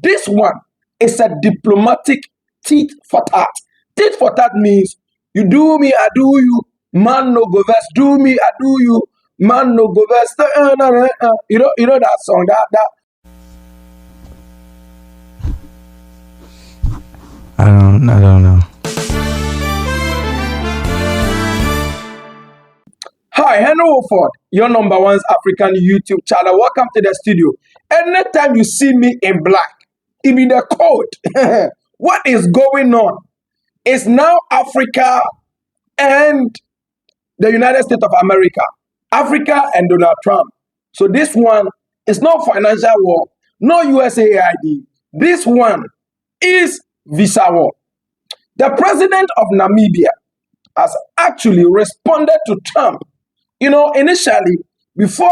This one is a diplomatic tit for tat. Tit for tat means you do me, I do you, man no go vex. Do me, I do you, man no go vex. You know that song, that. I don't know. Hi, Henry Wolford, your number one's African YouTube channel. Welcome to the studio. Anytime you see me in black, it be the code. What is going on? It's now Africa and the United States of America. Africa and Donald Trump. So this one is not financial war, no USAID. This one is visa war. The president of Namibia has actually responded to Trump. You know, initially, before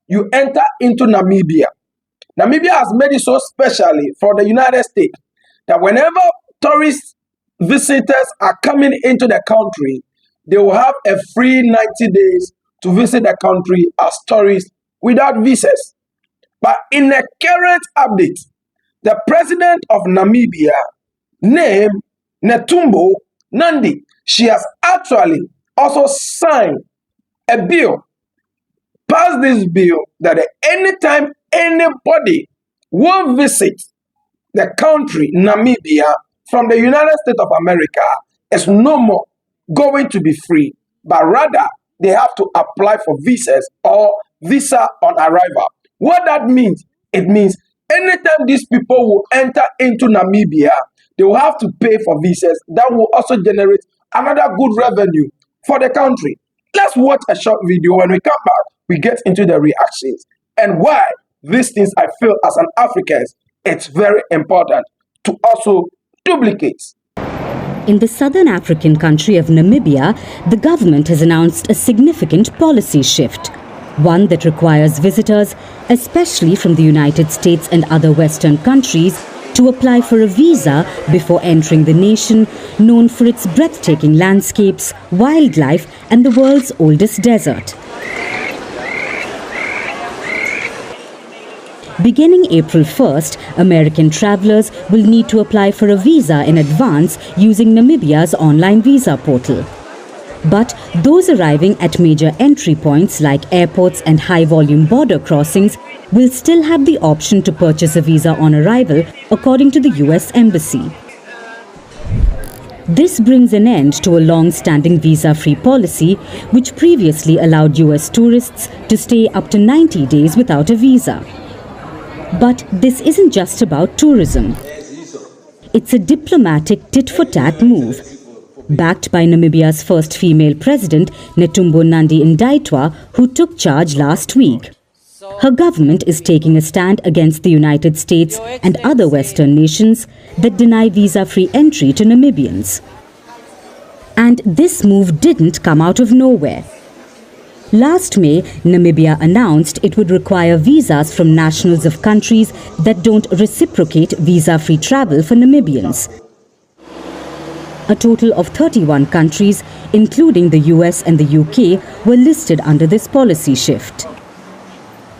you enter into Namibia, Namibia has made it so specially for the United States that whenever tourist visitors are coming into the country, they will have a free 90 days to visit the country as tourists without visas. But in the current update, the president of Namibia, named Netumbo Nandi, she has actually also signed a bill, passed this bill that anytime anybody will visit the country, Namibia, from the United States of America, is no more going to be free, but rather they have to apply for visas or visa on arrival. What that means? It means anytime these people will enter into Namibia, they will have to pay for visas. That will also generate another good revenue for the country. Let's watch a short video. When we come back, we get into the reactions and why these things I feel as an African, it's very important to also duplicate. In the southern African country of Namibia, the government has announced a significant policy shift, one that requires visitors, especially from the United States and other Western countries, to apply for a visa before entering the nation, known for its breathtaking landscapes, wildlife, and the world's oldest desert. Beginning April 1st, American travelers will need to apply for a visa in advance using Namibia's online visa portal. But those arriving at major entry points like airports and high-volume border crossings will still have the option to purchase a visa on arrival, according to the US Embassy. This brings an end to a long-standing visa-free policy, which previously allowed US tourists to stay up to 90 days without a visa. But this isn't just about tourism. It's a diplomatic tit-for-tat move, backed by Namibia's first female president, Netumbo Nandi-Ndaitwah, who took charge last week. Her government is taking a stand against the United States and other Western nations that deny visa-free entry to Namibians. And this move didn't come out of nowhere. Last May, Namibia announced it would require visas from nationals of countries that don't reciprocate visa-free travel for Namibians. A total of 31 countries, including the US and the UK, were listed under this policy shift.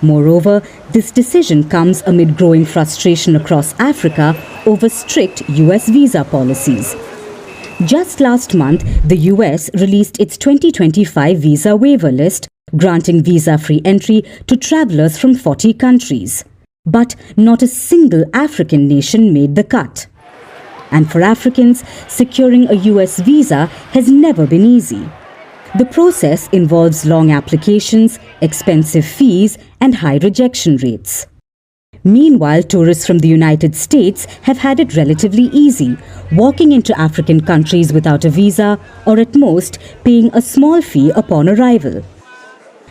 Moreover, this decision comes amid growing frustration across Africa over strict US visa policies. Just last month, the US released its 2025 visa waiver list, granting visa-free entry to travelers from 40 countries. But not a single African nation made the cut. And for Africans, securing a US visa has never been easy. The process involves long applications, expensive fees, and high rejection rates. Meanwhile, tourists from the United States have had it relatively easy, walking into African countries without a visa or at most paying a small fee upon arrival.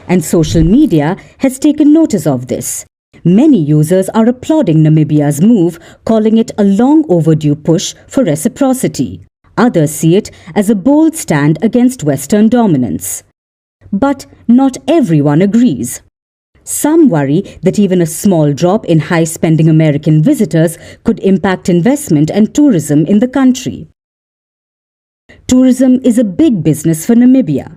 And social media has taken notice of this. Many users are applauding Namibia's move, calling it a long overdue push for reciprocity. Others see it as a bold stand against Western dominance. But not everyone agrees. Some worry that even a small drop in high-spending American visitors could impact investment and tourism in the country. Tourism is a big business for Namibia.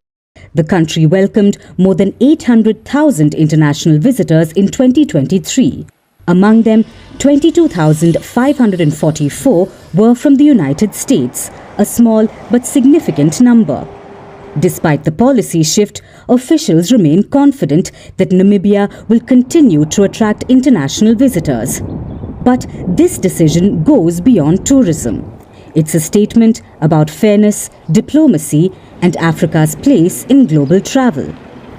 The country welcomed more than 800,000 international visitors in 2023, Among them, 22,544 were from the United States, a small but significant number. Despite the policy shift, officials remain confident that Namibia will continue to attract international visitors. But this decision goes beyond tourism. It's a statement about fairness, diplomacy, and Africa's place in global travel.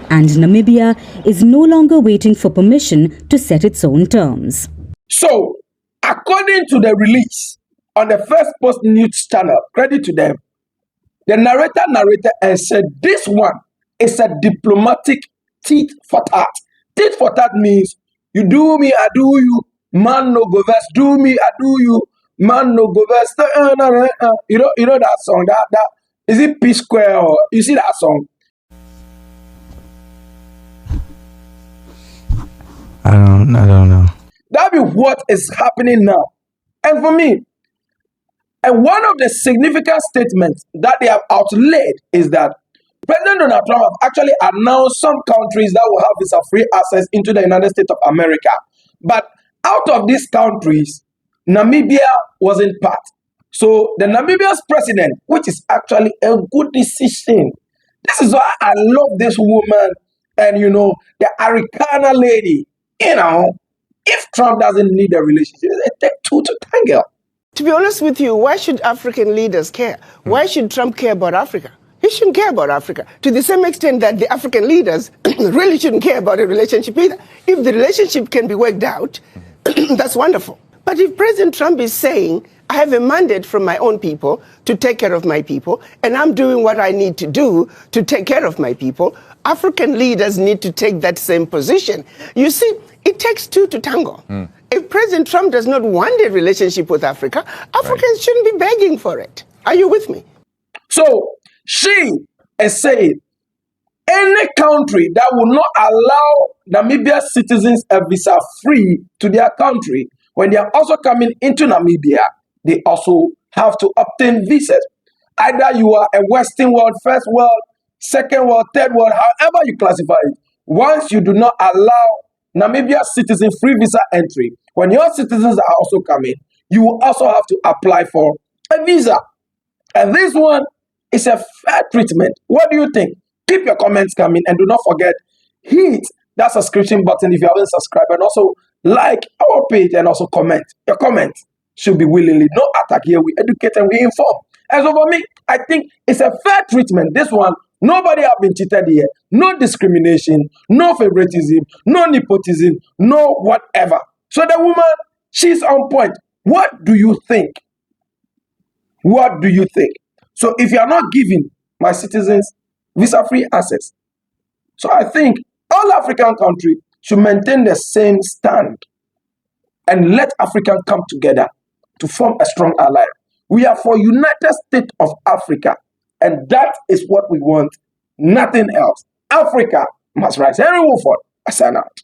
And Namibia is no longer waiting for permission to set its own terms. So, according to the release on the First Post News channel, credit to them, the narrator narrated and said this one is a diplomatic tit for tat. Tit for tat means you do me, I do you, man no go vex, do me, I do you, man no go vex. You know that song, that is it P Square or you see that song? I don't know. That be what is happening now. And for me, and one of the significant statements that they have outlaid is that President Donald Trump have actually announced some countries that will have visa-free access into the United States of America. But out of these countries, Namibia wasn't part. So the Namibia's president, which is actually a good decision. This is why I love this woman and, the Arikana lady. If Trump doesn't need a relationship, it takes two to tangle. To be honest with you, why should African leaders care? Why should Trump care about Africa? He shouldn't care about Africa to the same extent that the African leaders really shouldn't care about a relationship either. If the relationship can be worked out, that's wonderful. But if President Trump is saying, I have a mandate from my own people to take care of my people, and I'm doing what I need to do to take care of my people, African leaders need to take that same position. You see, it takes two to tango. If President Trump does not want a relationship with Africa, Africans shouldn't be begging for it. Are you with me? So she is saying any country that will not allow Namibia citizens a visa free to their country, when they are also coming into Namibia, they also have to obtain visas. Either you are a Western world, first world, second world, third world, however you classify it. Once you do not allow Namibia citizen free visa entry, when your citizens are also coming, you will also have to apply for a visa. And this one is a fair treatment. What do you think? Keep your comments coming and do not forget, hit that subscription button if you haven't subscribed, and also like our page and also comment. Your comment should be willingly. No attack here. We educate and we inform. As over me, I think it's a fair treatment. This one, nobody have been cheated here. No discrimination, no favoritism, no nepotism, no whatever. So the woman, she's on point. What do you think? What do you think? So if you are not giving my citizens visa-free access, so I think all African countries should maintain the same stand and let Africa come together to form a strong ally. We are for United States of Africa, and that is what we want, nothing else. Africa must rise. Henry Wolford, I sign out.